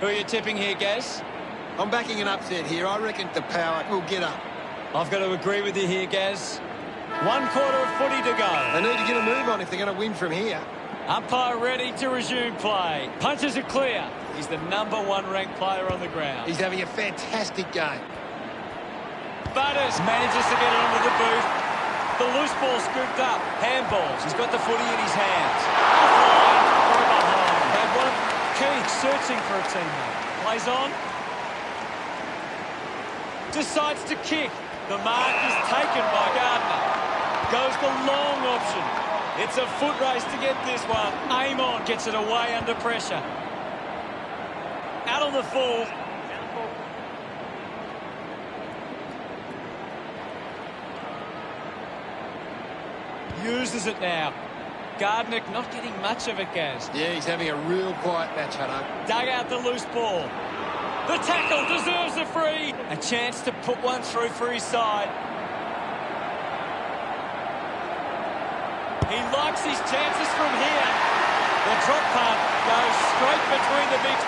Who are you tipping here, Gaz? I'm backing an upset here. I reckon the Power will get up. I've got to agree with you here, Gaz. 1 quarter of footy to go. They need to get a move on if they're going to win from here. Umpire ready to resume play. Punches are clear. He's the #1 ranked player on the ground. He's having a fantastic game. Butters manages to get it onto the boot. The loose ball scooped up. Handballs. He's got the footy in his hands. Offline. Throw behind. They've won. Keith searching for a teammate. Plays on. Decides to kick. The mark is taken by Gardner. Goes the long option. It's a foot race to get this one. Aim on. Gets it away under pressure. Out on the full. Uses it now. Gardner not getting much of it, Gaz. Yeah, he's having a real quiet match, Hutto. Dug out the loose ball. The tackle deserves a free. A chance to put one through for his side. He likes his chances from here. The drop punt goes straight between the big.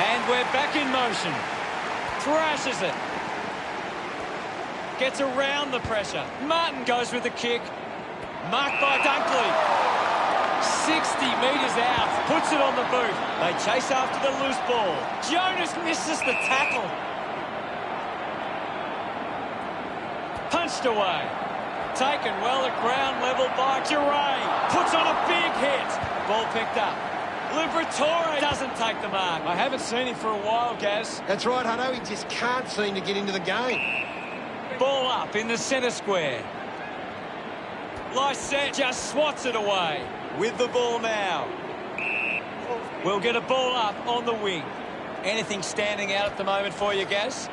And we're back in motion. Thrashes it. Gets around the pressure. Martin goes with the kick. Marked by Dunkley. 60 metres out. Puts it on the boot. They chase after the loose ball. Jonas misses the tackle. Punched away. Taken well at ground level by Duray. Puts on a big hit. Ball picked up. Liberatore doesn't take the mark. I haven't seen him for a while, Gaz. That's right, Hutto. He just can't seem to get into the game. Ball up in the centre square. Lysette just swats it away. With the ball now. We'll get a ball up on the wing. Anything standing out at the moment for you, Gaz?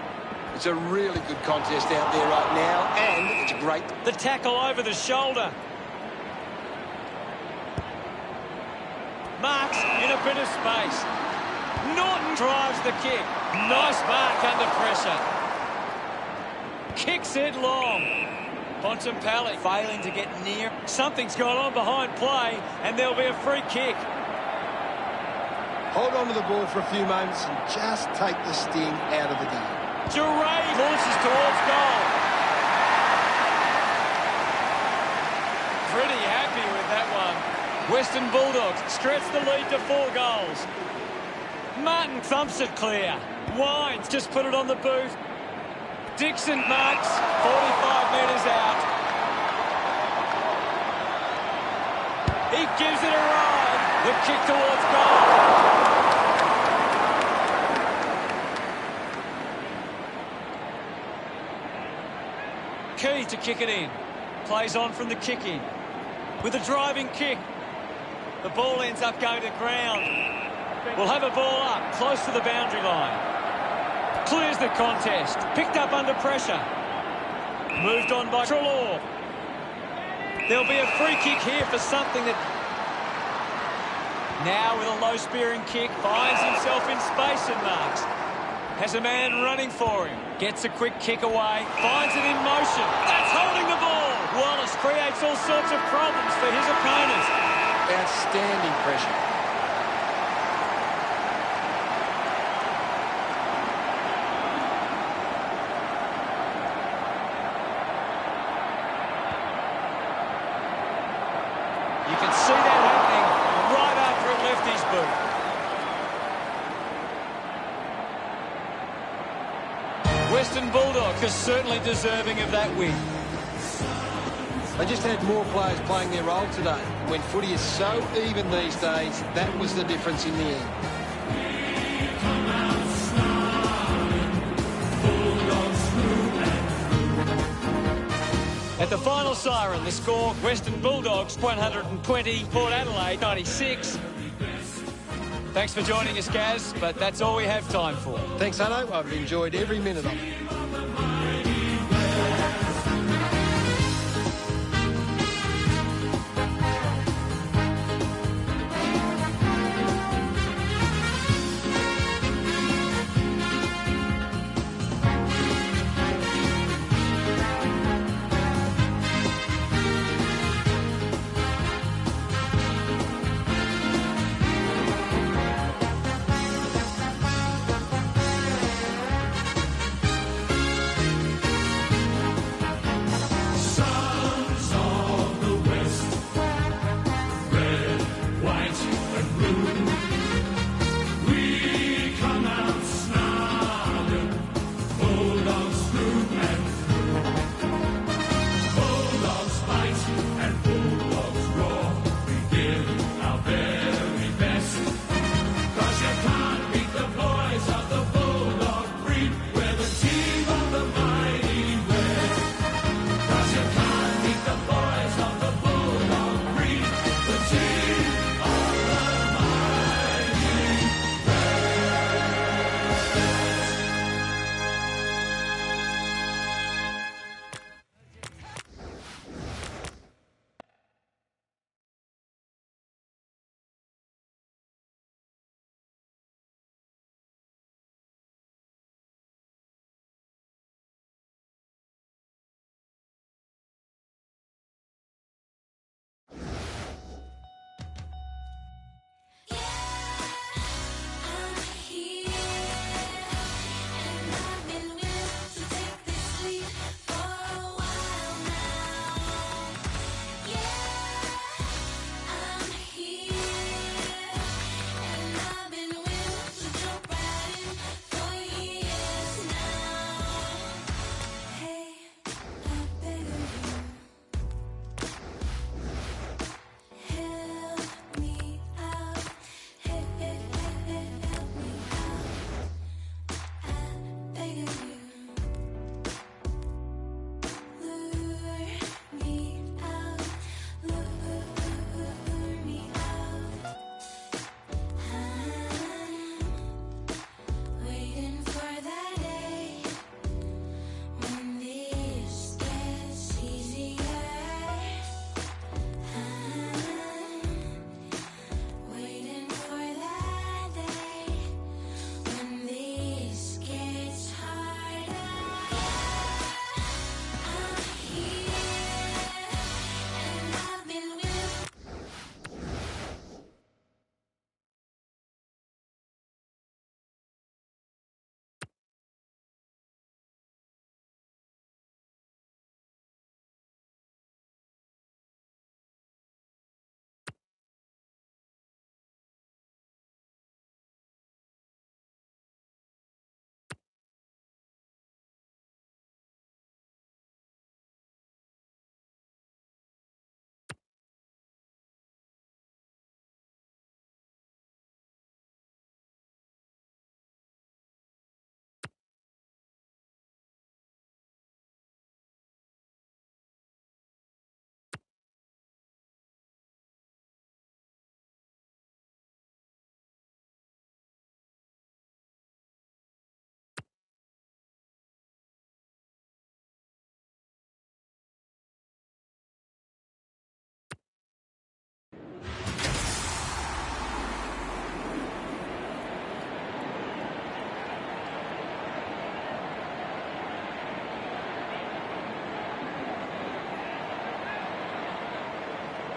It's a really good contest out there right now, and it's great. The tackle over the shoulder. Marks in a bit of space. Norton drives the kick. Nice mark under pressure. Kicks it long. Bontempelli failing to get near. Something's gone on behind play, and there'll be a free kick. Hold on to the ball for a few moments and just take the sting out of the game. Duray launches towards goal. Pretty happy with that one. Western Bulldogs stretch the lead to 4 goals. Martin thumps it clear. Wines just put it on the boot. Dixon marks 45 metres out. He gives it a ride. The kick towards goal. Key to kick it in. Plays on from the kick in. With a driving kick. The ball ends up going to ground. We'll have a ball up close to the boundary line. Clears the contest. Picked up under pressure. Moved on by Treloar. There'll be a free kick here for something that... Now with a low spearing kick. Finds himself in space and marks. Has a man running for him. Gets a quick kick away. Finds it in motion. That's holding the ball. Wallace creates all sorts of problems for his opponents. Outstanding pressure. You can see that happening right after it left his boot. Western Bulldogs are certainly deserving of that win. They just had more players playing their role today. When footy is so even these days, that was the difference in the end. At the final siren, the score, Western Bulldogs 120, Port Adelaide 96. Thanks for joining us, Gaz, but that's all we have time for. Thanks, Hutto. I've enjoyed every minute of it.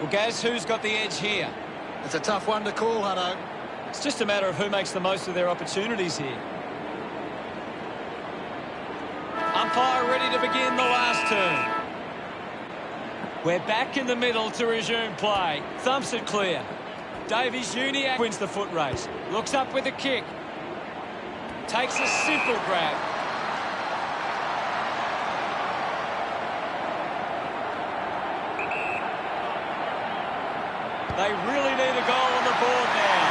Well, Gaz, who's got the edge here? It's a tough one to call, Hutto. It's just a matter of who makes the most of their opportunities here. Umpire ready to begin the last turn. We're back in the middle to resume play. Thumps it clear. Davies-Uniacke wins the foot race. Looks up with a kick. Takes a simple grab. They really need a goal on the board now.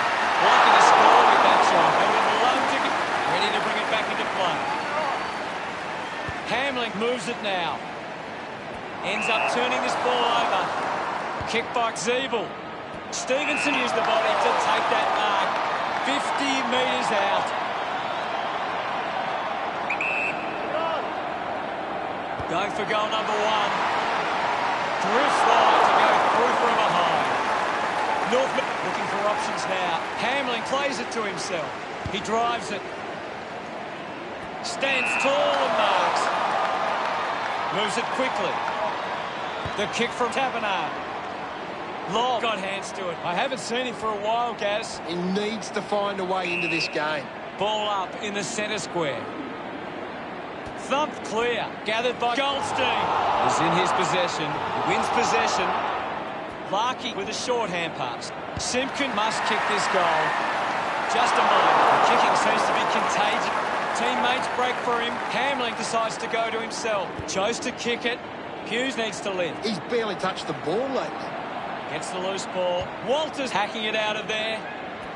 Lucky to score with that shot. They would love to get ready to bring it back into play. Hamling moves it now. Ends up turning this ball over. Kick by Zeeble. Stevenson used the body to take that mark. 50 metres out. Going for goal number one. Drifts wide to go through from behind. Northman looking for options now. Hamling plays it to himself. He drives it. Stands tall and marks. Moves it quickly. The kick from Taberner. Long got hands to it. I haven't seen him for a while, Gaz. He needs to find a way into this game. Ball up in the centre square. Thumped clear. Gathered by Goldstein. Is in his possession. Wins possession. Larkey with a shorthand pass. Simpkin must kick this goal. Just a moment. The kicking seems to be contagious. Teammates break for him. Hamling decides to go to himself. Chose to kick it. Hughes needs to lift. He's barely touched the ball lately. Gets the loose ball. Walters hacking it out of there.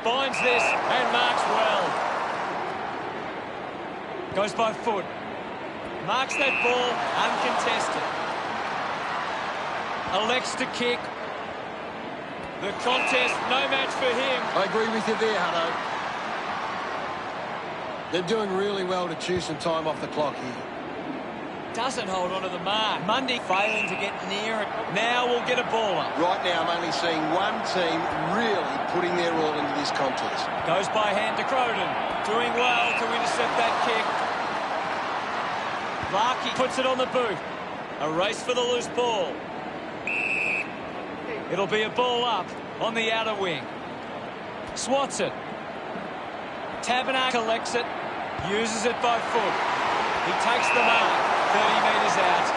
Finds this and marks well. Goes by foot. Marks that ball uncontested. Elects to kick. The contest, no match for him. I agree with you there, Hutto. They're doing really well to chew some time off the clock here. Doesn't hold on to the mark. Mundy failing to get near it. Now we'll get a ball up. Right now, I'm only seeing one team really putting their all into this contest. Goes by hand to Croden. Doing well to intercept that kick. Larkey puts it on the boot. A race for the loose ball. It'll be a ball up on the outer wing. Swats it. Taberner collects it. Uses it by foot. He takes the mark. 30 metres out.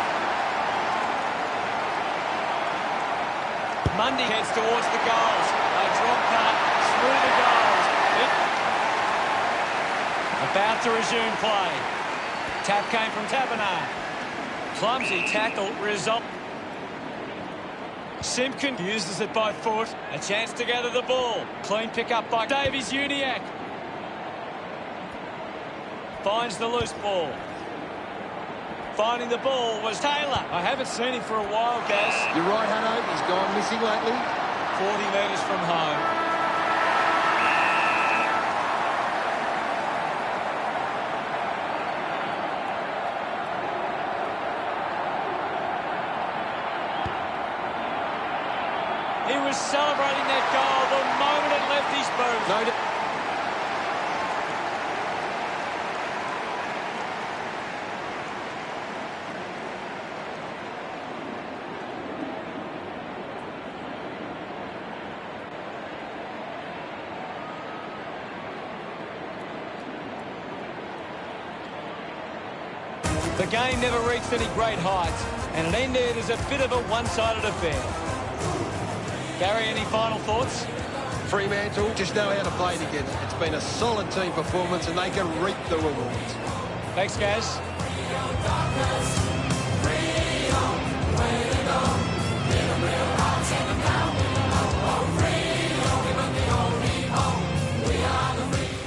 Mundy heads towards the goals. A drop cut through the goals. About to resume play. Tap came from Taberner. Clumsy tackle result. Simpkin uses it by foot. A chance to gather the ball. Clean pick up by Davies-Uniacke. Finds the loose ball. Finding the ball was Taylor. I haven't seen him for a while, Gaz. You're right, Hutto. He's gone missing lately. 40 metres from home. He was celebrating that goal the moment it left his boot. The game never reached any great heights, and it ended as a bit of a one-sided affair. Gary, any final thoughts? Fremantle just know how to play together. It's been a solid team performance, and they can reap the rewards. Thanks, Gaz.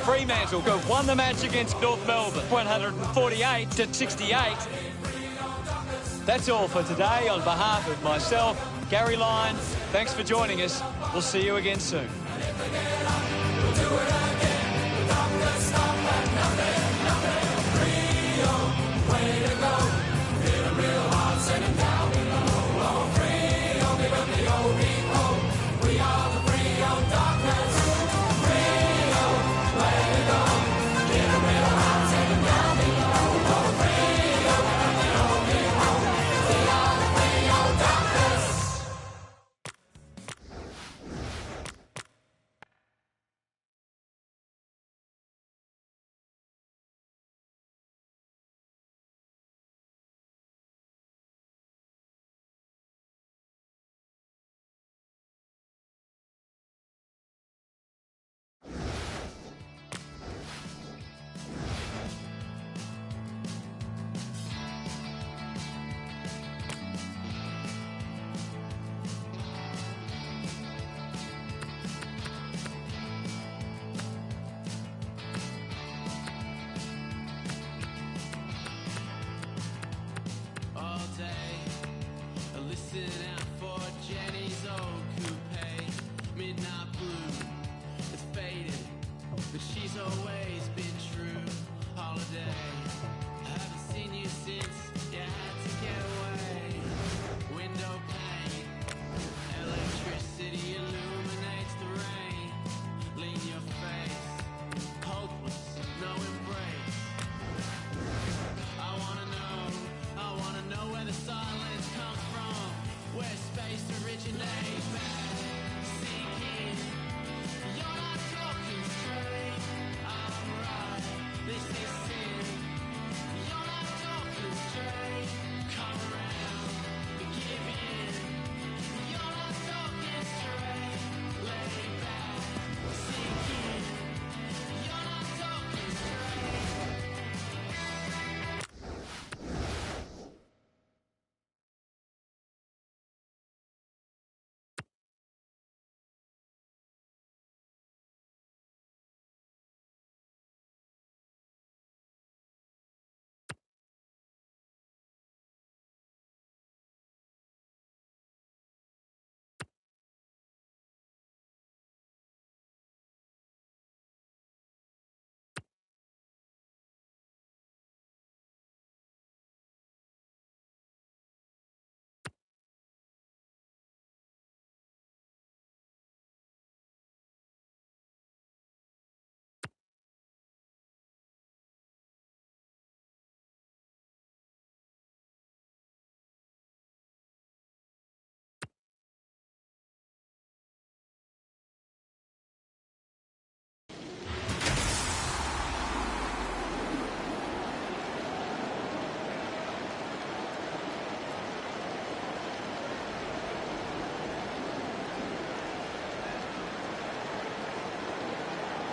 Fremantle have won the match against North Melbourne, 148-68. That's all for today. On behalf of myself, Gary Lyon, thanks for joining us. We'll see you again soon.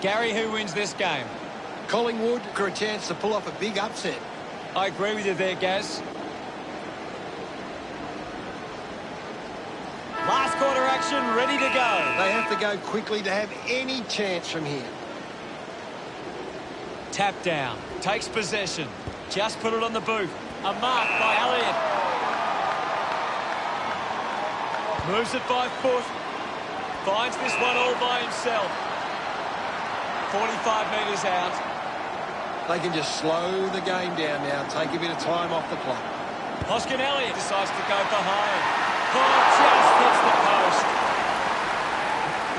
Gary, who wins this game? Collingwood got a chance to pull off a big upset. I agree with you there, Gaz. Last quarter action, ready to go. They have to go quickly to have any chance from here. Tap down, takes possession. Just put it on the boot. A mark by Elliott. Moves it by foot. Finds this one all by himself. 45 metres out. They can just slow the game down now, take a bit of time off the clock. Hoskin Elliott decides to go behind. Oh, just hits the post.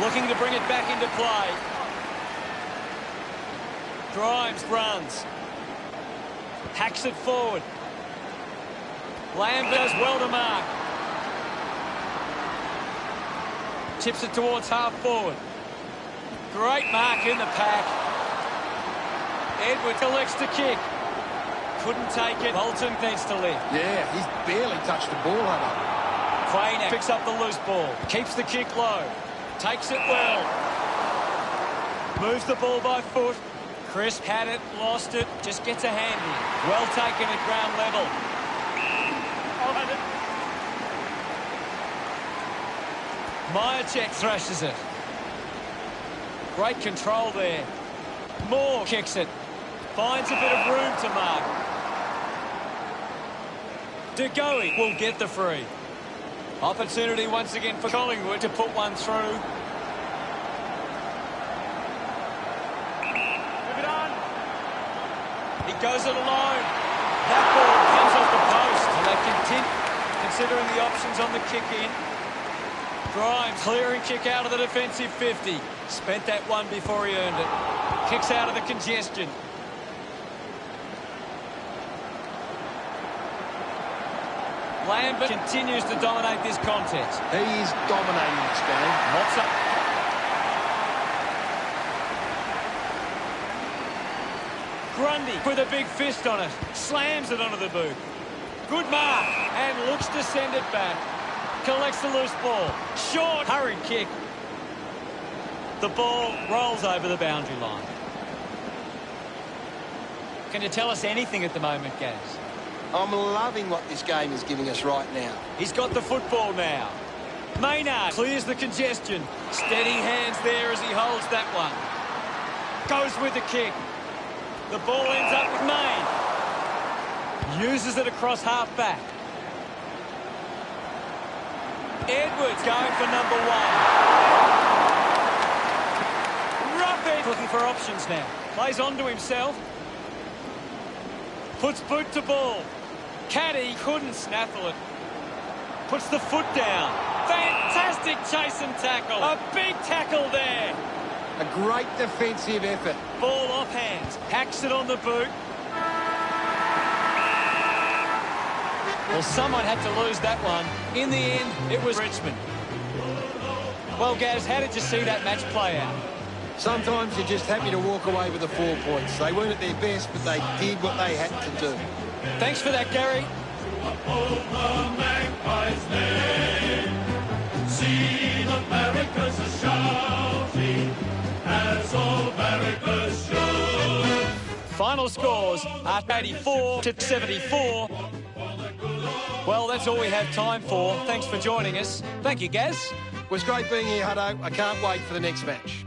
Looking to bring it back into play. Grimes runs. Hacks it forward. Lamb does well to mark. Chips it towards half forward. Great mark in the pack. Edwards elects to kick. Couldn't take it. Bolton needs to lift. Yeah, he's barely touched the ball, Hunter. Crane picks up the loose ball. Keeps the kick low. Takes it well. Moves the ball by foot. Crisp had it, lost it. Just gets a hand in. Well taken at ground level. Myercheck thrashes it. Great control there. Moore kicks it. Finds a bit of room to mark. De Goey will get the free. Opportunity once again for Collingwood to put one through. Move it on. He goes it alone. That ball comes off the post. And they continue considering the options on the kick-in. Grimes clearing kick out of the defensive 50. Spent that one before he earned it. Kicks out of the congestion. Lambert continues to dominate this contest. He is dominating this game. Mops up. Grundy with a big fist on it. Slams it onto the boot. Good mark. And looks to send it back. Collects the loose ball. Short. Hurried kick. The ball rolls over the boundary line. Can you tell us anything at the moment, Gaz? I'm loving what this game is giving us right now. He's got the football now. Maynard clears the congestion. Steady hands there as he holds that one. Goes with the kick. The ball ends up with Main. Uses it across half-back. Edwards going for number one. Rough it. Looking for options now. Plays on to himself. Puts boot to ball. Caddy couldn't snaffle it. Puts the foot down. Fantastic chase and tackle. A big tackle there. A great defensive effort. Ball off hands. Hacks it on the boot. Well, someone had to lose that one. In the end, it was Richmond. Well, Gaz, how did you see that match play out? Sometimes you're just happy to walk away with the 4 points. They weren't at their best, but they did what they had to do. Thanks for that, Gary. Uphold the Magpies' name. See the Americans are shouting as all Americans should. Final scores are 84 to 74. Well, that's all we have time for. Thanks for joining us. Thank you, Gaz. It was great being here, Hutto. I can't wait for the next match.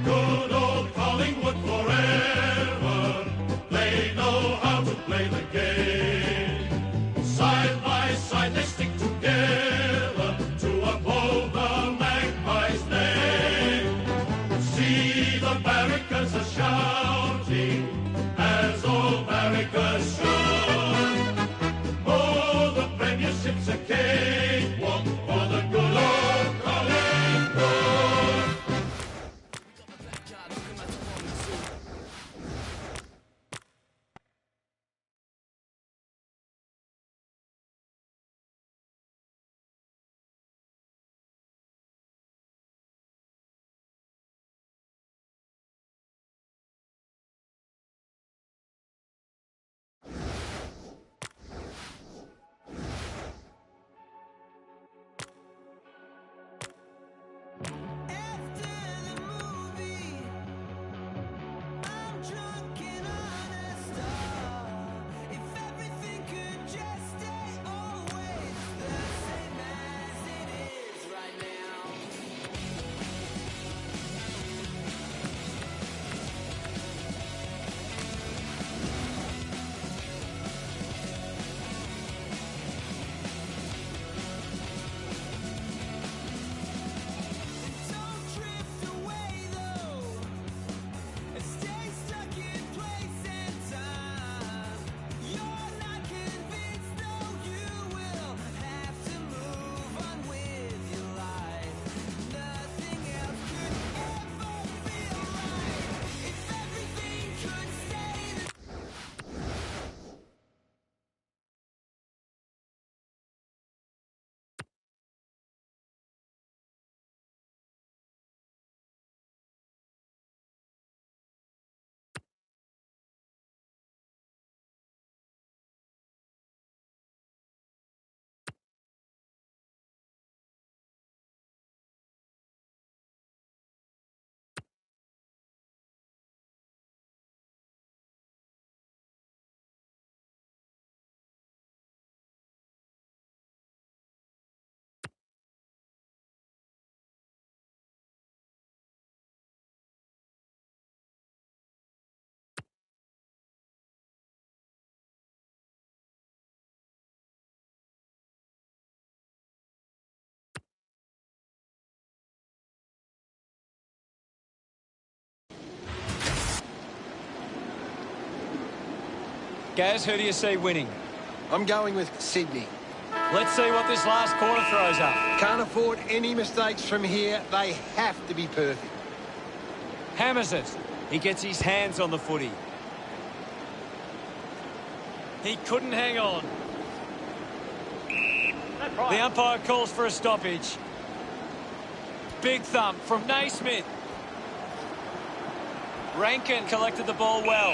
Good old Collingwood forever. They know Gaz, who do you see winning? I'm going with Sydney. Let's see what this last quarter throws up. Can't afford any mistakes from here. They have to be perfect. Hammers it. He gets his hands on the footy. He couldn't hang on. The umpire calls for a stoppage. Big thump from Naismith. Rankin collected the ball well.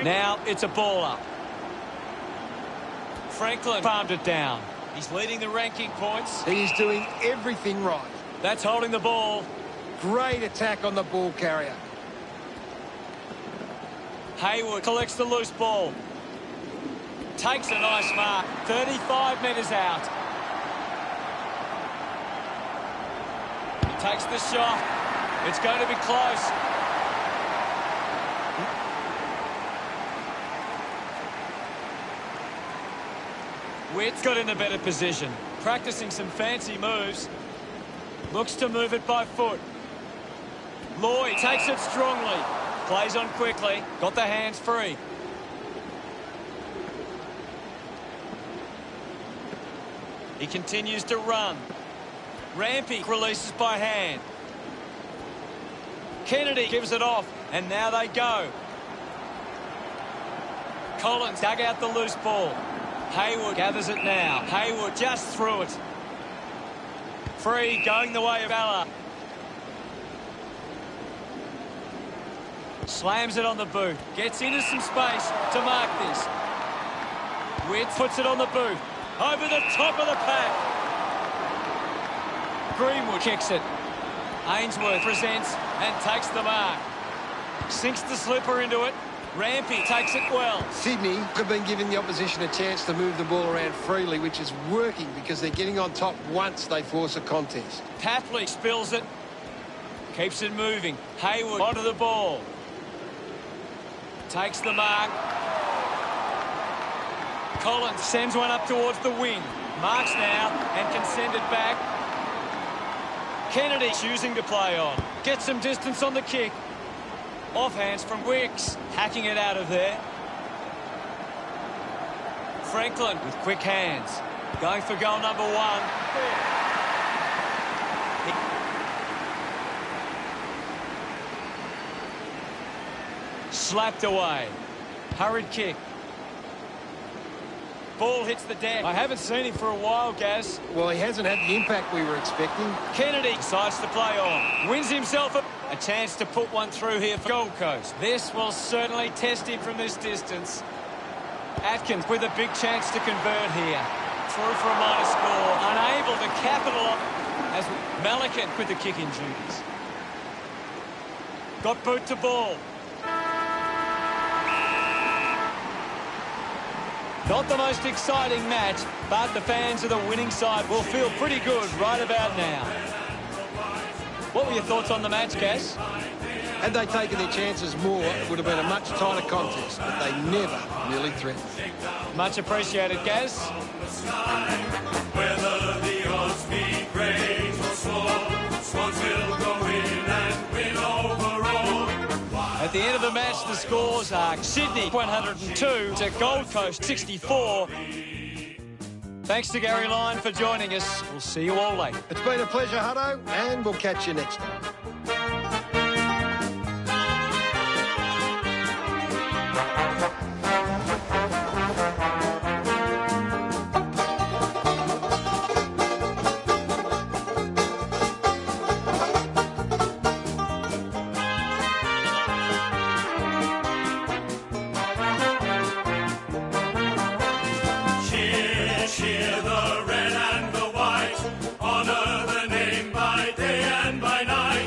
Now it's a ball up. Franklin farmed it down. He's leading the ranking points. He's doing everything right. That's holding the ball. Great attack on the ball carrier. Hayward collects the loose ball. Takes a nice mark. 35 metres out. He takes the shot. It's going to be close. Witt's got in a better position. Practicing some fancy moves. Looks to move it by foot. Lloyd takes it strongly. Plays on quickly. Got the hands free. He continues to run. Rampy releases by hand. Kennedy gives it off. And now they go. Collins dug out the loose ball. Hayward gathers it now. Hayward just threw it. Free, going the way of Ella. Slams it on the boot. Gets into some space to mark this. Witt puts it on the boot. Over the top of the pack. Greenwood kicks it. Ainsworth presents and takes the mark. Sinks the slipper into it. Rampy takes it well. Sydney have been giving the opposition a chance to move the ball around freely, which is working because they're getting on top once they force a contest. Tapley spills it. Keeps it moving. Hayward onto the ball. Takes the mark. Collins sends one up towards the wing. Marks now and can send it back. Kennedy choosing to play on. Gets some distance on the kick. Offhands from Wicks. Hacking it out of there. Franklin with quick hands. Going for goal number 1. Slapped away. Hurried kick. Ball hits the deck. I haven't seen him for a while, Gaz. Well, he hasn't had the impact we were expecting. Kennedy decides to play on. Wins himself a chance to put one through here for Gold Coast. This will certainly test him from this distance. Atkins with a big chance to convert here. Through for a minor score. Unable to capitalise as Malikan with the kicking duties. Got boot to ball. Not the most exciting match, but the fans of the winning side will feel pretty good right about now. What were your thoughts on the match, Gaz? Had they taken their chances more, it would have been a much tighter contest, but they never really threatened. Much appreciated, Gaz. Whether the odds be great or small, Swans will go in and win overall. At the end of the match, the scores are Sydney 102 to Gold Coast 64. Thanks to Gary Lyon for joining us. We'll see you all later. It's been a pleasure, Hutto, and we'll catch you next time. Cheer the red and the white, honor the name by day and by night.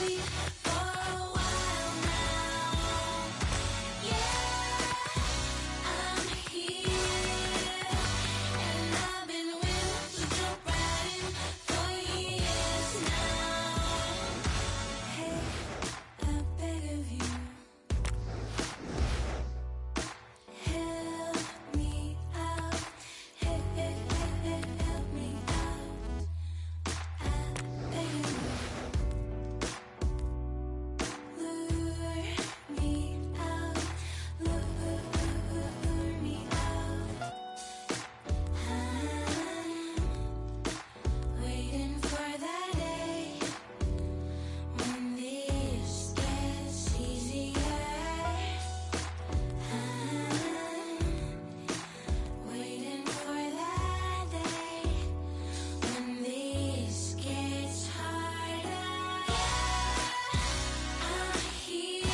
sweet for a while now. Yeah, I'm here, and I've been willing to jump right in for years now. Hey, I beg of you, help me out. Help me out. I beg of you. Lure me out, lure me out. I'm waiting for that day when this gets easier. I'm waiting for that day when this gets harder. I'm here,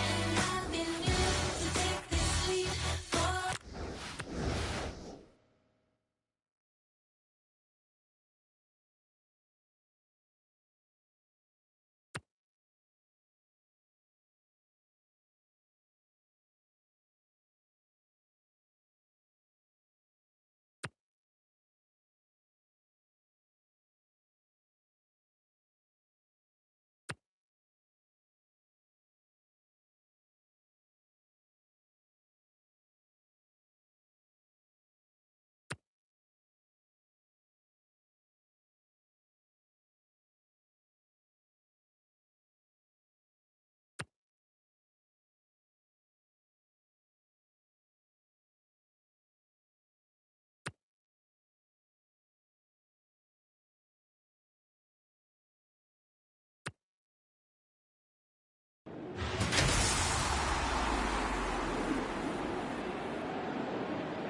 and I've been willing to take this leap for.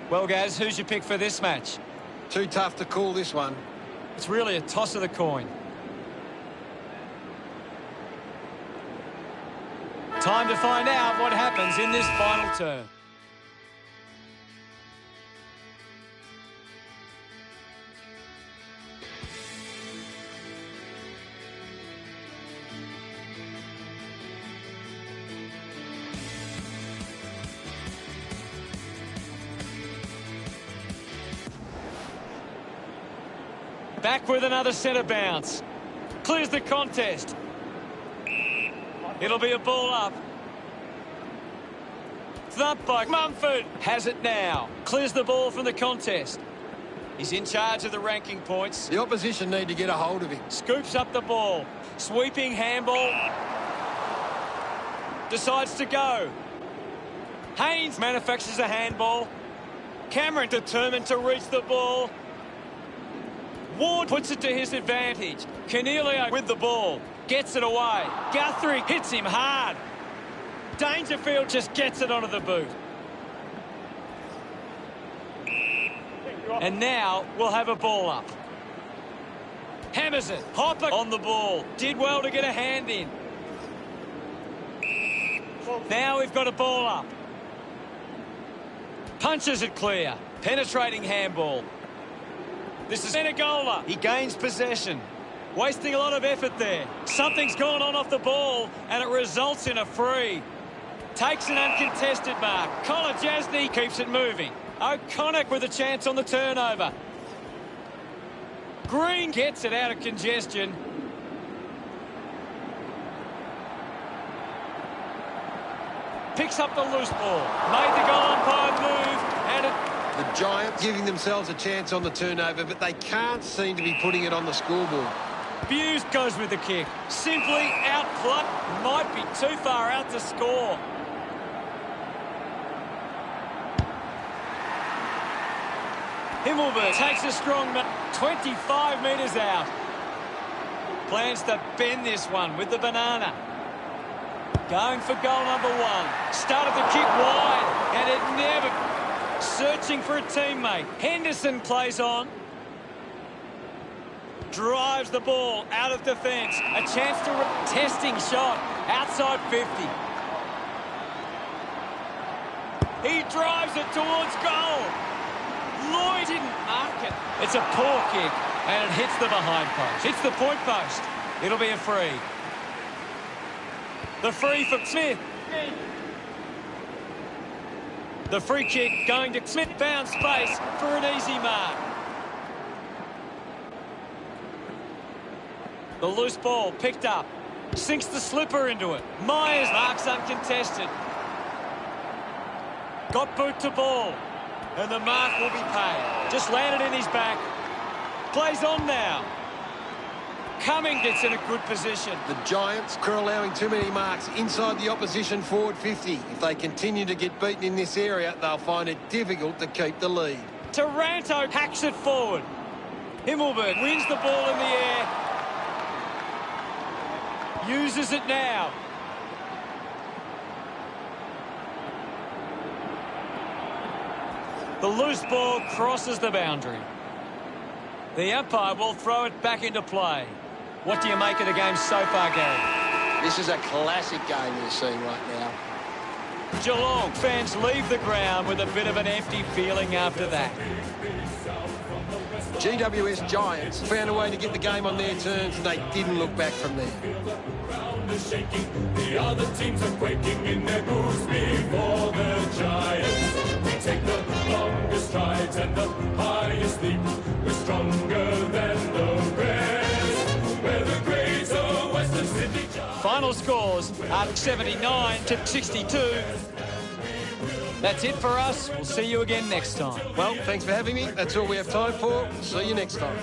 Well, Gaz, who's your pick for this match? Too tough to call this one. It's really a toss of the coin. Time to find out what happens in this final term. Back with another centre bounce. Clears the contest. It'll be a ball up. Thumped by Mumford. Has it now. Clears the ball from the contest. He's in charge of the ranking points. The opposition need to get a hold of him. Scoops up the ball. Sweeping handball. Decides to go. Haynes manufactures a handball. Cameron determined to reach the ball. Ward puts it to his advantage. Cornelio with the ball. Gets it away. Guthrie hits him hard. Dangerfield just gets it onto the boot. And now we'll have a ball up. Hammers it. Hopper on the ball. Did well to get a hand in. Now we've got a ball up. Punches it clear. Penetrating handball. This is Menegola. He gains possession. Wasting a lot of effort there. Something's gone on off the ball, and it results in a free. Takes an uncontested mark. Kolajasny keeps it moving. O'Connor with a chance on the turnover. Green gets it out of congestion. Picks up the loose ball. Made the goal umpire move, and it... The Giants giving themselves a chance on the turnover, but they can't seem to be putting it on the scoreboard. Hughes goes with the kick. Simply outplayed. Might be too far out to score. Himmelberg takes a strong 25 metres out. Plans to bend this one with the banana. Going for goal number one. Started the kick wide, and it never... Searching for a teammate. Henderson plays on. Drives the ball out of defence. A chance to... Testing shot. Outside 50. He drives it towards goal. Lloyd didn't mark it. It's a poor kick, and it hits the behind post. Hits the point post. It'll be a free. The free for Smith. The free kick going to Smith. Found space for an easy mark. The loose ball picked up. Sinks the slipper into it. Myers marks uncontested. Got boot to ball. And the mark will be paid. Just landed in his back. Plays on now. Cumming gets in a good position. The Giants are allowing too many marks inside the opposition forward 50. If they continue to get beaten in this area, they'll find it difficult to keep the lead. Taranto hacks it forward. Himmelberg wins the ball in the air. Uses it now. The loose ball crosses the boundary. The umpire will throw it back into play. What do you make of the game so far, Gary? This is a classic game we're seeing right now. Geelong fans leave the ground with a bit of an empty feeling after that. GWS Giants found a way to get the game on their terms, and they didn't look back from there. The other teams are quaking in their boots before the Giants. We take the longest strides and the highest leap. We're stronger than the rest. We're the greater Western Sydney Giants. Final scores are 79 to 62. That's it for us. We'll see you again next time. Well, thanks for having me. That's all we have time for. See you next time.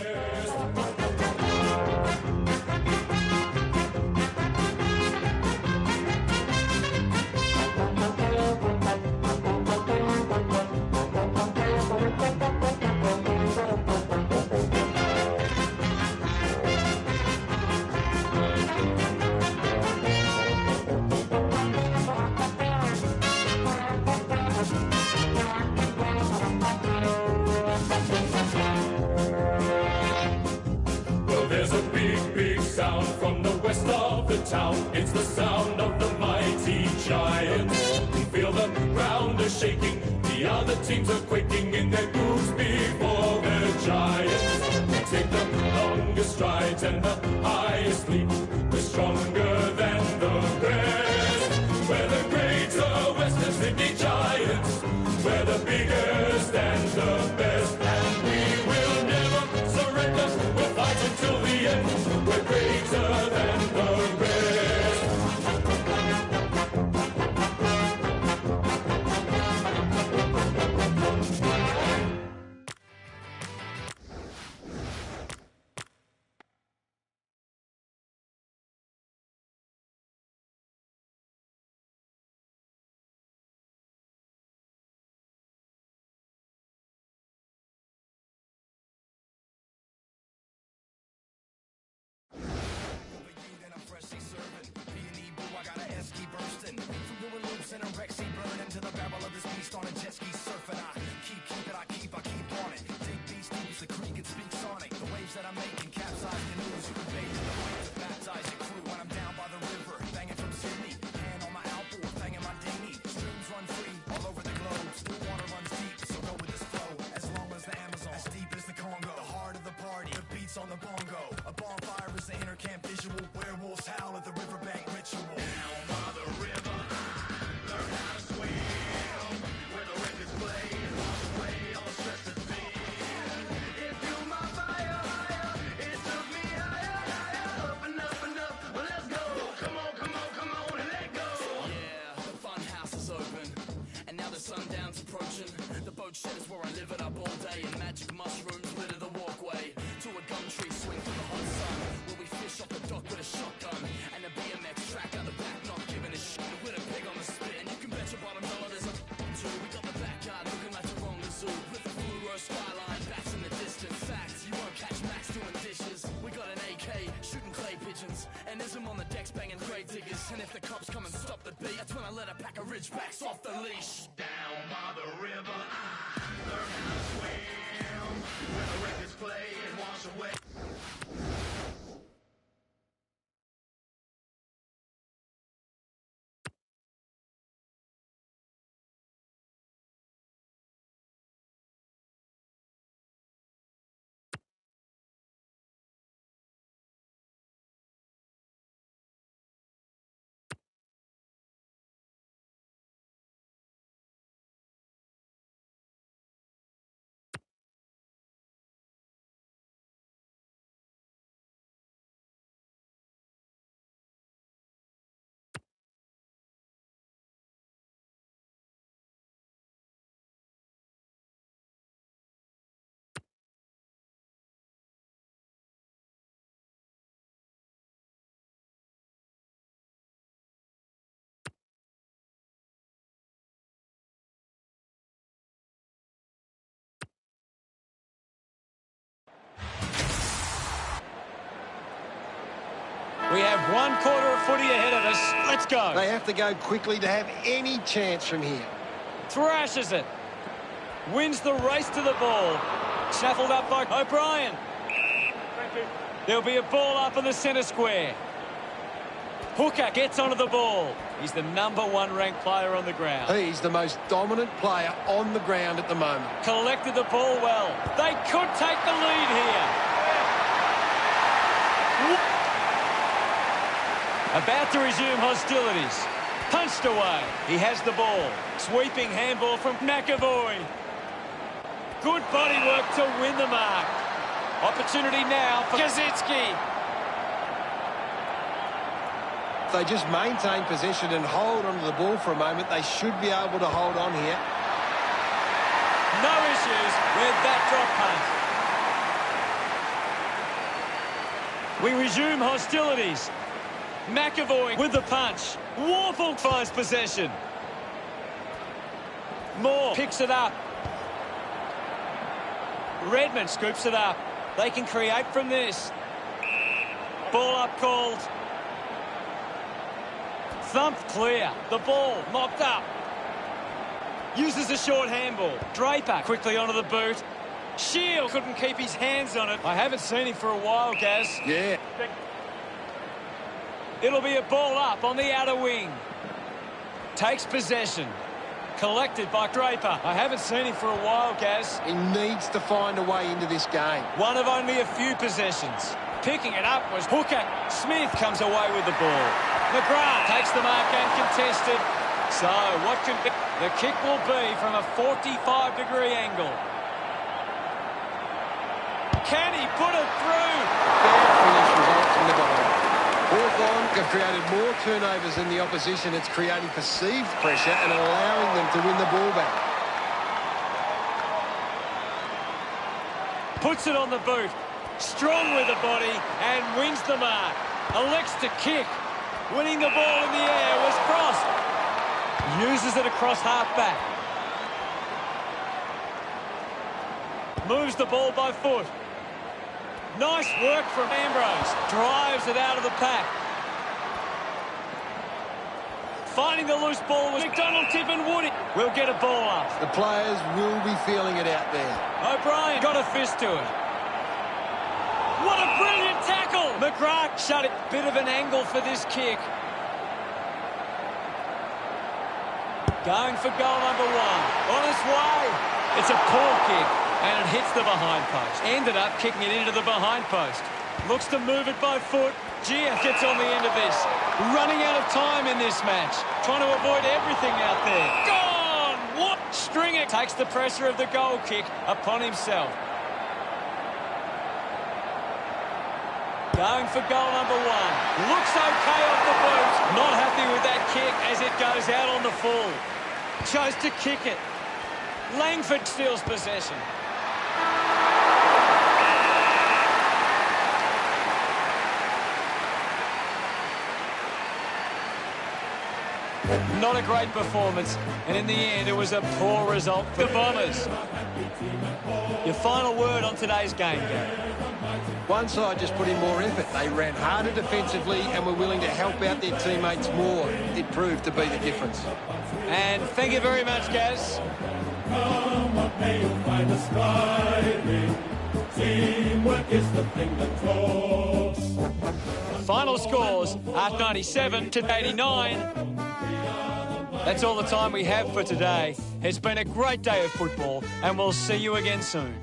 Sound from the west of the town. It's the sound of the mighty Giants. We feel the ground is shaking. The other teams are quaking in their boots before the Giants. We take the longest strides and the highest leap. We're stronger than the rest. We're the greater Western Sydney Giants. We're the biggest and the best. And we will never surrender. We'll fight until the end. We're greater than the rest. On the bongo, a bonfire is the inner camp visual. Werewolves howl at the riverbank ritual. Down by the river, learn how to swim. Where the records play and wash away all the stress that's been. It fueled my fire, it took me higher, up and up and up. Well, let's go. Come on, come on, come on and let go. Yeah, the fun house is open, and now the sundown's approaching. The boat shed is where I live it up all day, and magic mushrooms litter the walkway. To a gum tree swing through the hot sun, where we fish off the dock with a shotgun, and a BMX track out the back, not giving a shit, with a pig on the spit. And you can bet your bottom dollar there's a too. We got the backyard looking like the wrong zoo, with the fluoro skyline, bats in the distance. Facts, you won't catch Max doing dishes. We got an AK, shooting clay pigeons, and Ism on the decks banging grave diggers. And if the cops come and stop the beat, that's when I let a pack of ridgebacks off the leash. Down by the river, I learn how to swim, where the records play and wash away. have one quarter of footy ahead of us. Let's go. They have to go quickly to have any chance from here. Thrashes it. Wins the race to the ball. Shuffled up by O'Brien. There'll be a ball up in the centre square. Hooker gets onto the ball. He's the #1 ranked player on the ground. He's the most dominant player on the ground at the moment. Collected the ball well. They could take the lead here. About to resume hostilities. Punched away. He has the ball. Sweeping handball from McAvoy. Good body work to win the mark. Opportunity now for Kaczynski. If they just maintain possession and hold onto the ball for a moment, they should be able to hold on here. No issues with that drop punt. We resume hostilities. McAvoy with the punch. Warple finds possession. Moore picks it up. Redmond scoops it up. They can create from this. Ball up called. Thumped clear. The ball mopped up. Uses a short handball. Draper quickly onto the boot. Shield couldn't keep his hands on it. I haven't seen him for a while, Gaz. Yeah. It'll be a ball up on the outer wing. Takes possession. Collected by Draper. I haven't seen him for a while, Gaz. He needs to find a way into this game. One of only a few possessions. Picking it up was Hooker. Smith comes away with the ball. McGrath takes the mark and contested. So what can be? The kick will be from a 45-degree angle. Can he put it through? Fair finish results in the bottom. Hawthorn have created more turnovers than the opposition. It's creating perceived pressure and allowing them to win the ball back. Puts it on the boot. Strong with the body and wins the mark. Elects to kick. Winning the ball in the air was crossed. Uses it across half-back. Moves the ball by foot. Nice work from Ambrose. Drives it out of the pack. Finding the loose ball was McDonald, Tip and Woody. We'll get a ball up. The players will be feeling it out there. O'Brien got a fist to it. What a brilliant tackle! McGrath shut it. Bit of an angle for this kick. Going for goal #1. On its way. It's a poor kick. And it hits the behind post. Ended up kicking it into the behind post. Looks to move it by foot. Gia gets on the end of this. Running out of time in this match. Trying to avoid everything out there. Gone! What? Stringer takes the pressure of the goal kick upon himself. Going for goal #1. Looks okay off the boot. Not happy with that kick as it goes out on the full. Chose to kick it. Langford steals possession. Not a great performance, and in the end it was a poor result for the Bombers. Your final word on today's game, Gary? One side just put in more effort. They ran harder defensively and were willing to help out their teammates more. It proved to be the difference. And thank you very much, Gaz. Come what may, you'll find us striving. Teamwork is the thing that talks. Final scores are 97 to 89. That's all the time we have for today. It's been a great day of football, and we'll see you again soon.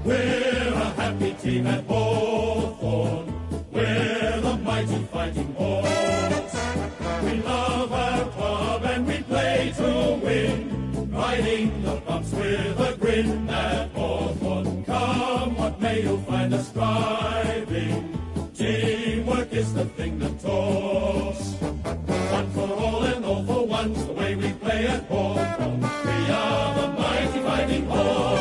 We're a happy team at Hawthorn. We're the mighty fighting Hawks. We love our club and we play to win. Riding the bumps with a grin at Hawthorn. Come what may, you'll find us striving. Teamwork is the thing that talks. One for all and all for one. play at home. We are the mighty fighting horse.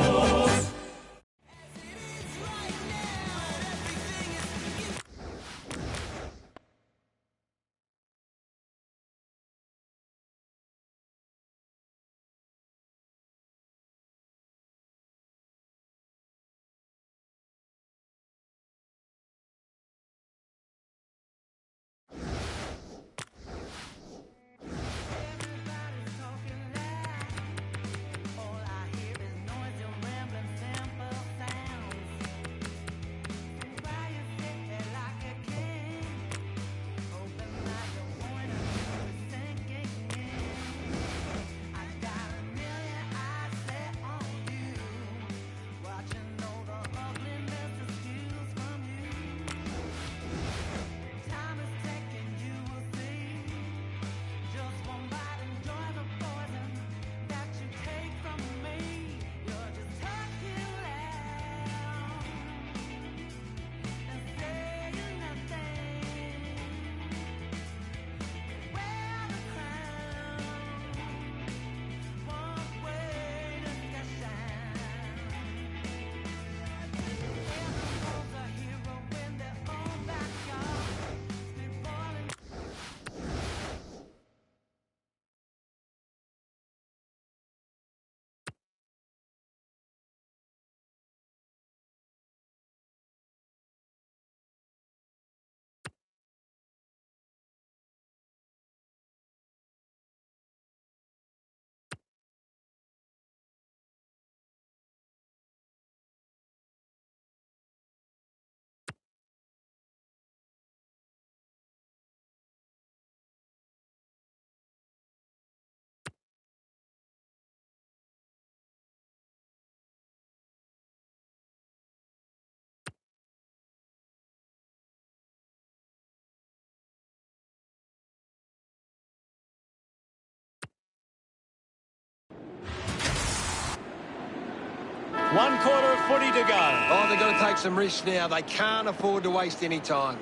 One quarter of footy to go. Oh, they've got to take some risks now. They can't afford to waste any time.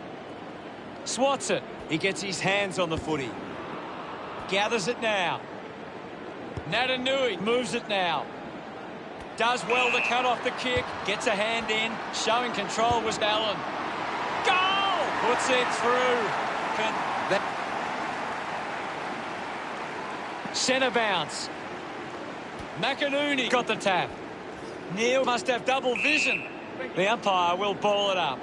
Swats it. He gets his hands on the footy. Gathers it now. Natanui moves it now. Does well to cut off the kick. Gets a hand in. Showing control was Allen. Goal! Puts it through. Centre bounce. McInerney got the tap. Neil must have double vision. The umpire will ball it up.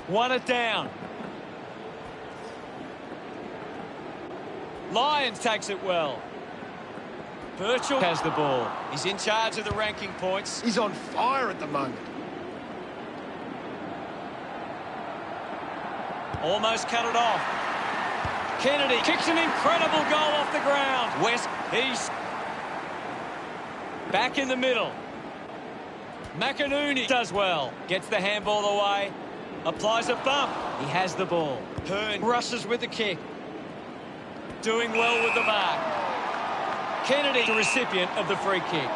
Won it down. Lyons takes it well. Birchall has the ball. He's in charge of the ranking points. He's on fire at the moment. Almost cut it off. Kennedy kicks an incredible goal off the ground. West, he's back in the middle. McInerney does well. Gets the handball away. Applies a bump. He has the ball. Hearn rushes with the kick. Doing well with the mark. Kennedy, the recipient of the free kick.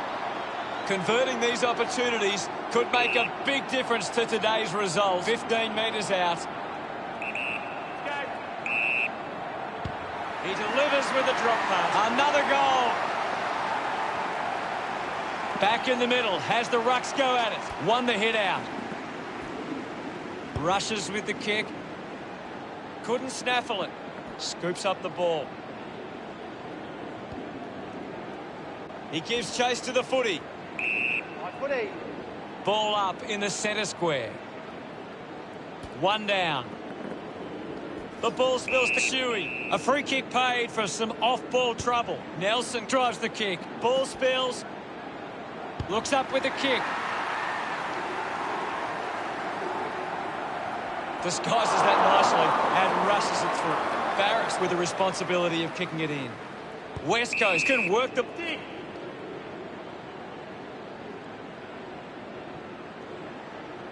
Converting these opportunities could make a big difference to today's result. 15 metres out. He delivers with a drop pass. Another goal. Back in the middle. Has the rucks go at it. Won the hit out. Rushes with the kick. Couldn't snaffle it. Scoops up the ball. He gives chase to the footy. Ball up in the centre square. One down. The ball spills to Shuey. A free kick paid for some off-ball trouble. Nelson drives the kick. Ball spills. Looks up with the kick. Disguises that nicely and rushes it through. Barracks with the responsibility of kicking it in. West Coast can work the...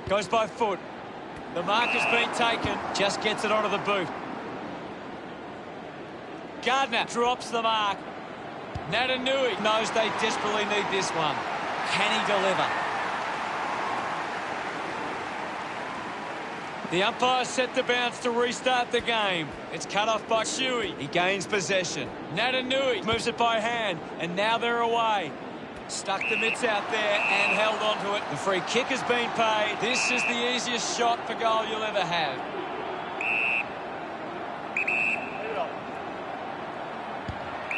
Goes by foot. The mark has been taken. Just gets it onto the boot. Gardner drops the mark. Natanui knows they desperately need this one. Can he deliver? The umpire set the bounce to restart the game. It's cut off by Shuey. He gains possession. Natanui moves it by hand, and now they're away. Stuck the mitts out there and held onto it. The free kick has been paid. This is the easiest shot for goal you'll ever have.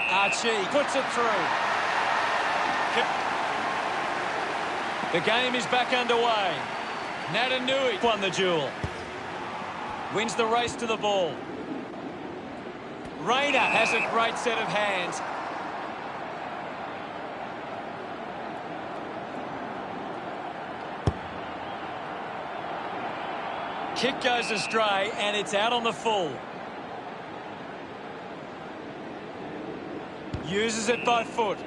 Archie puts it through. The game is back underway. Natanui won the duel. Wins the race to the ball. Rayner has a great set of hands. Kick goes astray and it's out on the full. Uses it by foot.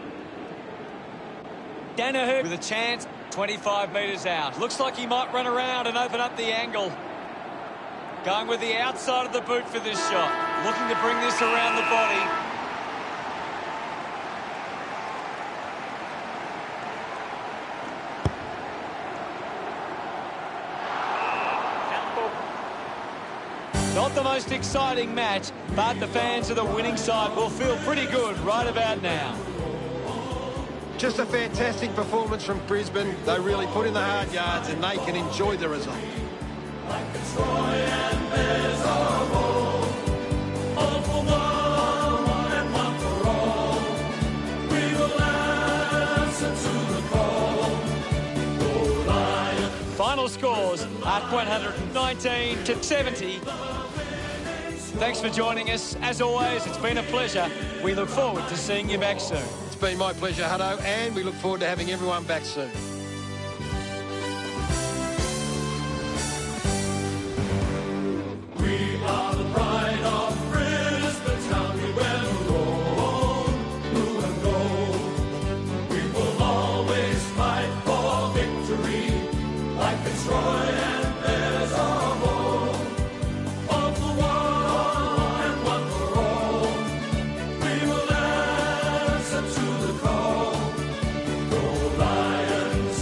Danaher with a chance, 25 metres out. Looks like he might run around and open up the angle. Going with the outside of the boot for this shot. Looking to bring this around the body. Not the most exciting match, but the fans of the winning side will feel pretty good right about now. Just a fantastic performance from Brisbane. They really put in the hard yards and they can enjoy the result. Final scores at 119 to 70. Thanks for joining us. As always, it's been a pleasure. We look forward to seeing you back soon. It's been my pleasure, Hutto, and we look forward to having everyone back soon. We are the pride of Brisbane town. We wear maroon, blue and gold. We will always fight for victory, like Fitzroy and there's our home. Of the one and one for all, we will answer to the call. Go Lions,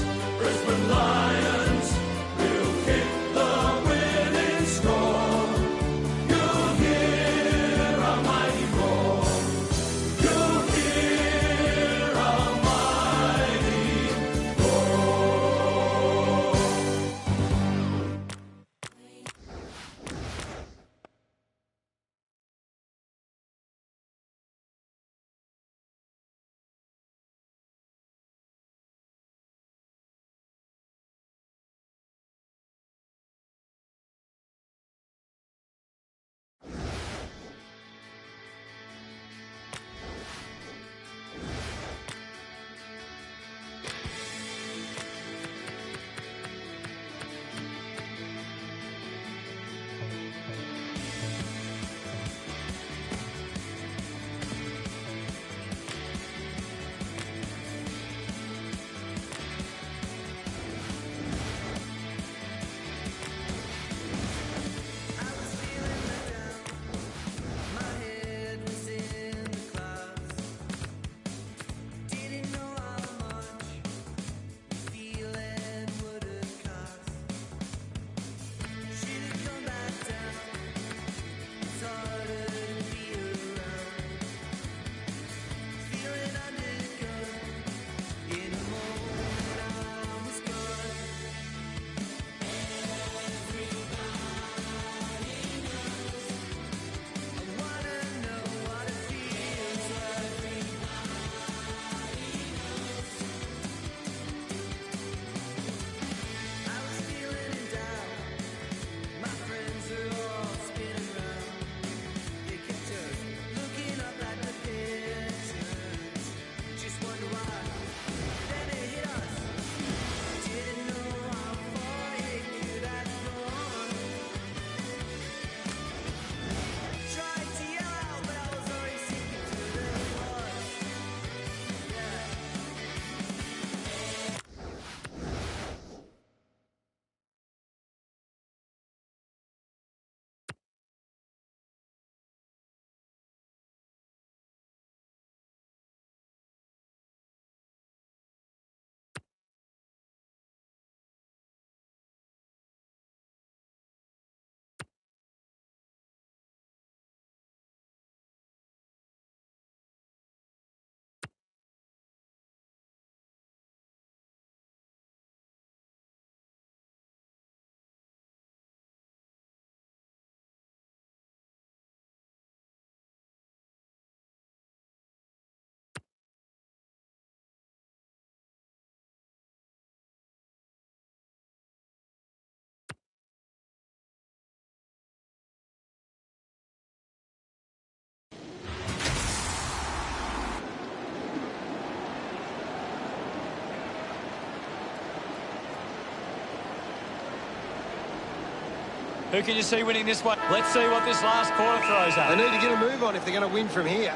Who can you see winning this one? Let's see what this last quarter throws up. They need to get a move on if they're going to win from here.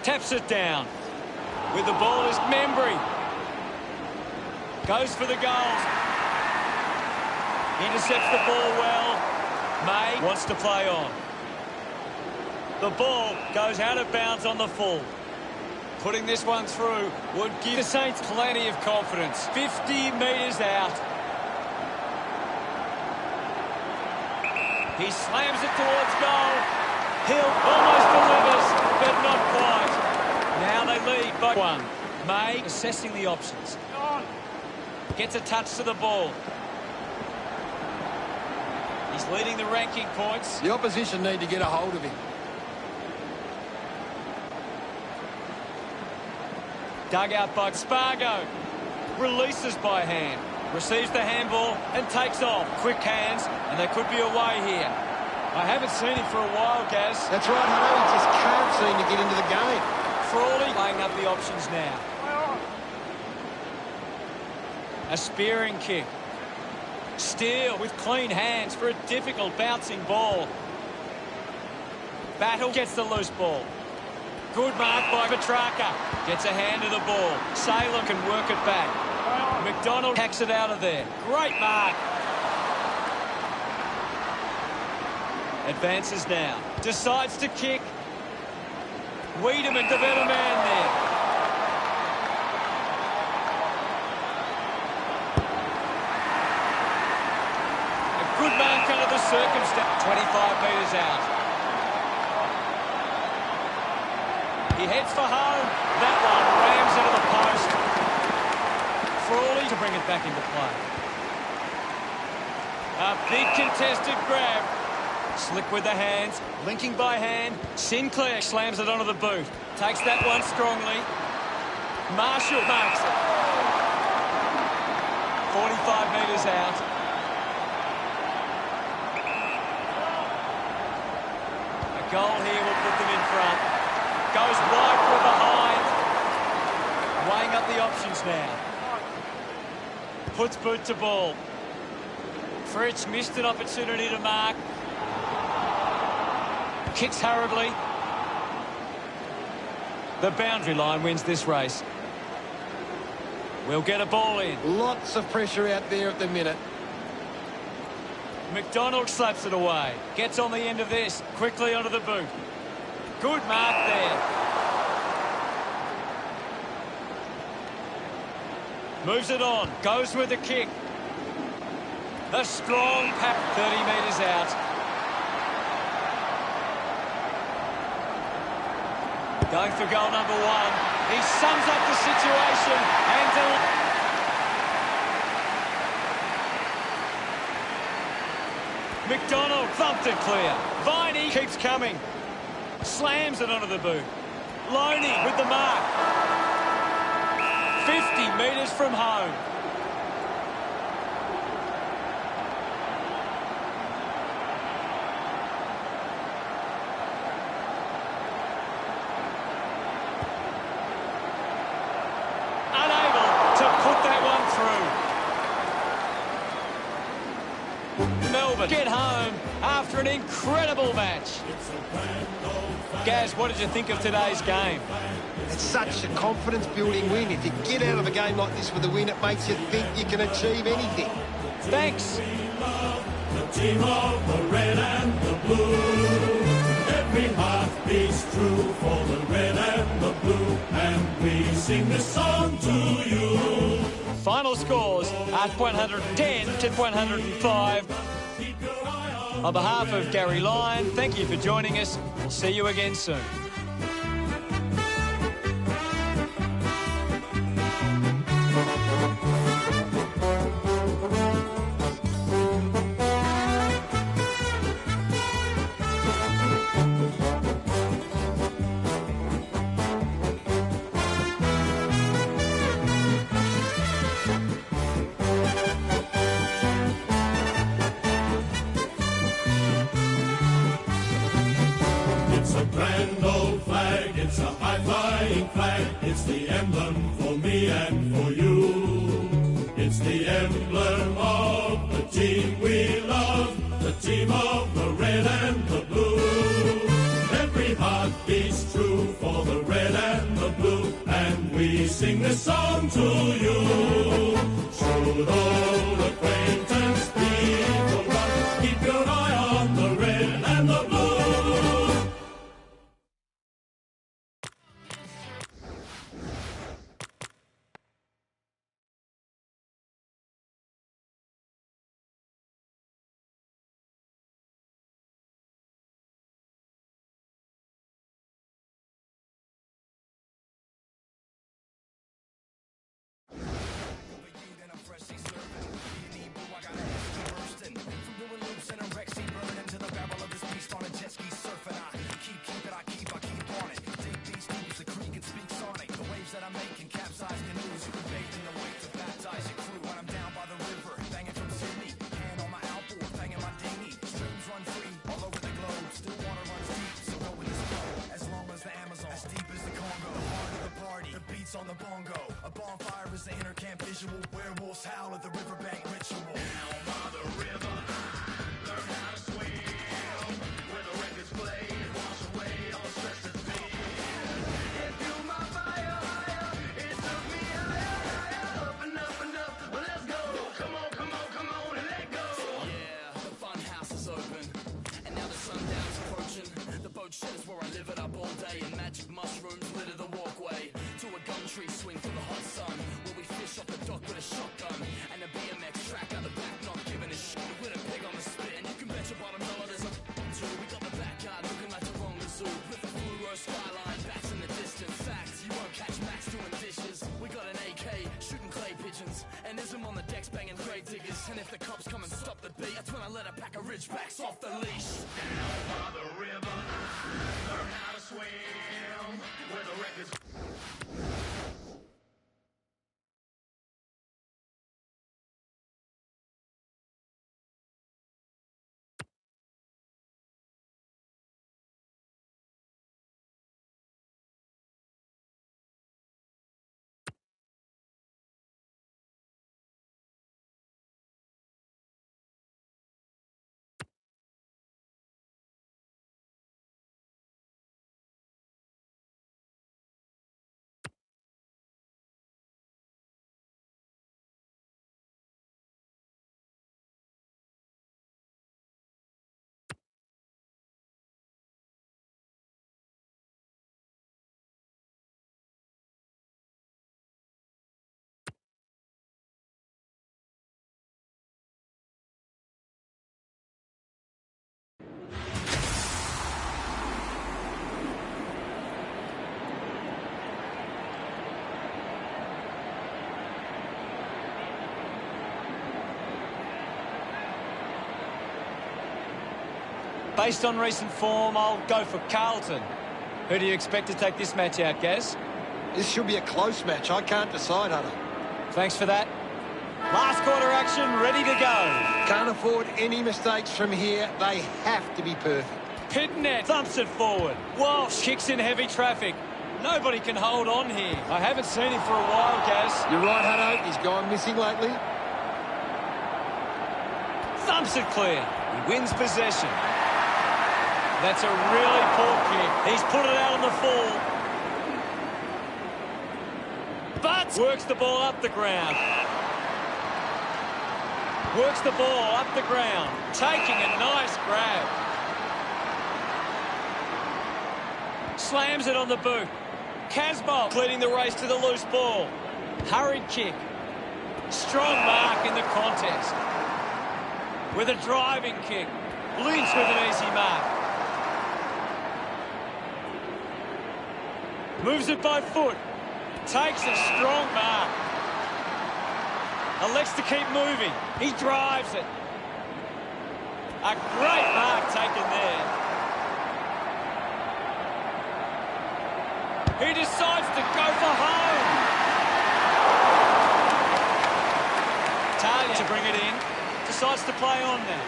Taps it down. With the ball is Membry. Goes for the goals. Intercepts the ball well. May wants to play on. The ball goes out of bounds on the full. Putting this one through would give the Saints plenty of confidence. 50 metres out. He slams it towards goal. Hill almost delivers, but not quite. Now they lead by one. May assessing the options. Gets a touch to the ball. He's leading the ranking points. The opposition need to get a hold of him. Dug out by Spargo. Releases by hand. Receives the handball and takes off. Quick hands, and there could be a way here. I haven't seen him for a while, Gaz. That's right, I know he just can't seem to get into the game. Frawley laying up the options now. A spearing kick. Steele with clean hands for a difficult bouncing ball. Battle gets the loose ball. Good mark by Petrarca. Gets a hand to the ball. Saylor can work it back. McDonald hacks it out of there. Great mark. Advances now. Decides to kick. Wiedemann to better man there. A good mark under the circumstance. 25 metres out. He heads for home. That one rams into the post. Frawley to bring it back into play. A big contested grab. Slick with the hands, linking by hand. Sinclair slams it onto the boot. Takes that one strongly. Marshall marks it. 45 metres out. A goal here will put them in front. Goes wide from behind. Weighing up the options now. Puts boot to ball. Fritsch missed an opportunity to mark. Kicks hurriedly. The boundary line wins this race. We'll get a ball in. Lots of pressure out there at the minute. McDonald slaps it away. Gets on the end of this. Quickly onto the boot. Good mark there. Moves it on. Goes with the kick. A strong pack. 30 metres out. Going for goal number one. He sums up the situation and McDonald thumped it clear. Viney keeps coming. Slams it onto the boot. Loney with the mark. 50 metres from home. Get home after an incredible match. Gaz, what did you think of today's game? It's such a confidence-building win. If you get out of a game like this with a win, it makes you think you can achieve anything. Thanks. The team of the red and the blue. Every heart beats true for the red and the blue. And we sing this song to you. Final scores at 110 to 105. On behalf of Gary Lyon, thank you for joining us. We'll see you again soon. Grand old flag, it's a high-flying flag. It's the emblem for me and for you. It's the emblem of we sing this song to you. Should old acquaintance be forgot, keep your eye on the red and the blue. Then I'm freshly serving. B&E blue, I got a SG bursting. From doing loops and a Rexy burning to the barrel of this beast on a jet ski surfing. I keep on it. Dig these tubes, the creek and speak sonic. The waves that I'm making capsize canoes. You can bathe in the wake to baptize your crew. When I'm down by the river, banging from Sydney. Hand on my outboard, banging my dinghy. Streams run free all over the globe. Still water runs deep, so go with this flow. As long as the Amazon, as deep as the Congo. The heart of the party, the beats on the bongo. A bonfire is the inner camp visual. Werewolves howl at the riverbank ritual. Down by the river, learn how to swim. Where the records play, wash away all stress and fear. It fueled my fire higher. It took me higher, up and up and up. Well, let's go. Come on, and let go. Yeah, the fun house is open, and now the sundown's approaching. The boat shed is where I live it up all day, and magic mushrooms litter the walkway to a gum tree swing for the hot sun, where we fish off the dock with a shotgun and a BMX track out the back, not giving a shit. With a pig on the spit, and you can bet your bottom dollar there's a too. We got the backyard looking like the wrong zoo, with a fluoro skyline, bats in the distance. Facts, you won't catch Max doing dishes. We got an AK shooting clay pigeons, and Ism on the decks banging grave diggers. And if the cops come and stop the beat, that's when I let a pack of ridgebacks off the leash. Down by the river, learn how to swim. Where the records. Based on recent form, I'll go for Carlton. Who do you expect to take this match out, Gaz? This should be a close match. I can't decide, Hunter. Thanks for that. Last quarter action, ready to go. Can't afford any mistakes from here. They have to be perfect. Pitnet thumps it forward. Walsh kicks in heavy traffic. Nobody can hold on here. I haven't seen him for a while, Gaz. You're right, Hunter. He's gone missing lately. Thumps it clear. He wins possession. That's a really poor kick. He's put it out on the full. But works the ball up the ground. Works the ball up the ground. Taking a nice grab. Slams it on the boot. Casbolt leading the race to the loose ball. Hurried kick. Strong mark in the contest. With a driving kick. Lynch with an easy mark. Moves it by foot. Takes a strong mark. Elects to keep moving. He drives it. A great mark taken there. He decides to go for home. Talia to bring it in. Decides to play on now.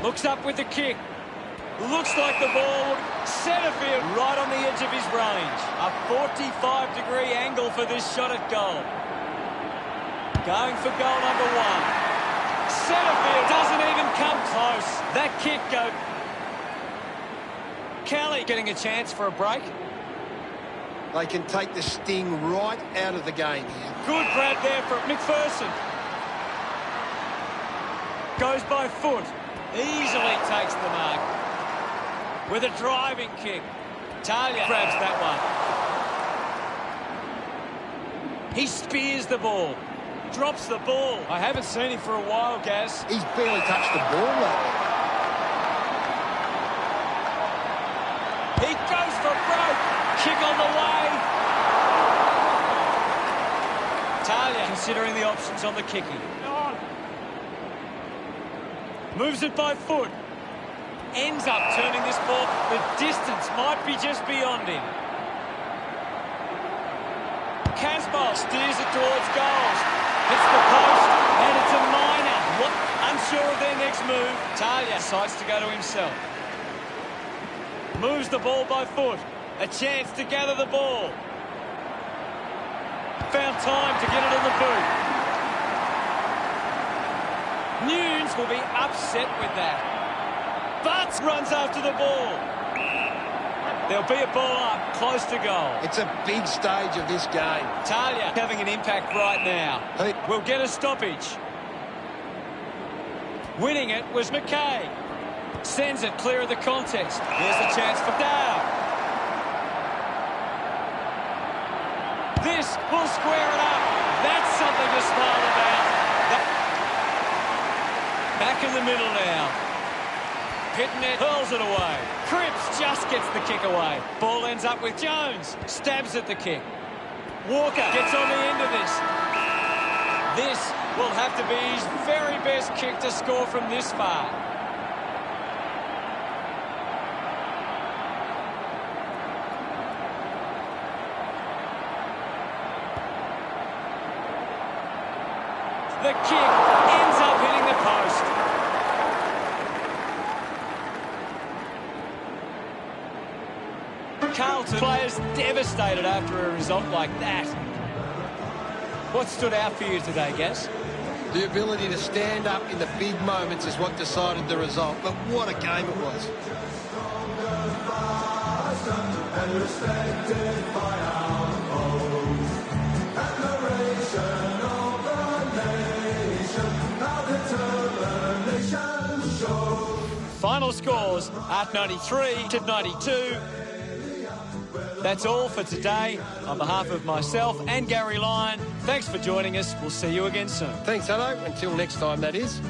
Looks up with the kick. Looks like the ball centre field right on the edge of his range. A 45-degree angle for this shot at goal. Going for goal number one. Centre field doesn't even come close. That kick goes. Kelly getting a chance for a break. They can take the sting right out of the game here. Good grab there from McPherson. Goes by foot. Easily takes the mark. With a driving kick. Talia grabs that one. He spears the ball. Drops the ball. I haven't seen him for a while, Gaz. He's barely touched the ball, though. He goes for broke. Kick on the way. Talia considering the options on the kicking. Moves it by foot. Ends up turning this ball. The distance might be just beyond him. Casboll steers it towards goals. Hits the post, and it's a minor. What? Unsure of their next move. Talia decides to go to himself. Moves the ball by foot. A chance to gather the ball. Found time to get it in the boot. Nunes will be upset with that. Butts runs after the ball. There'll be a ball up, close to goal. It's a big stage of this game. Talia having an impact right now. Hey. Will get a stoppage. Winning it was McKay. Sends it clear of the contest. Here's a chance for Dow. This will square it up. That's something to smile about. Back in the middle now. Pitnet hurls it away. Cripps just gets the kick away. Ball ends up with Jones. Stabs at the kick. Walker gets on the end of this. This will have to be his very best kick to score from this far. The kick ends up hitting the post. Carlton players devastated after a result like that. What stood out for you today, Gaz? The ability to stand up in the big moments is what decided the result. But what a game it was. Final scores at 93 to 92. That's all for today. On behalf of myself and Gary Lyon, thanks for joining us. We'll see you again soon. Thanks, Hutto. Until next time, that is.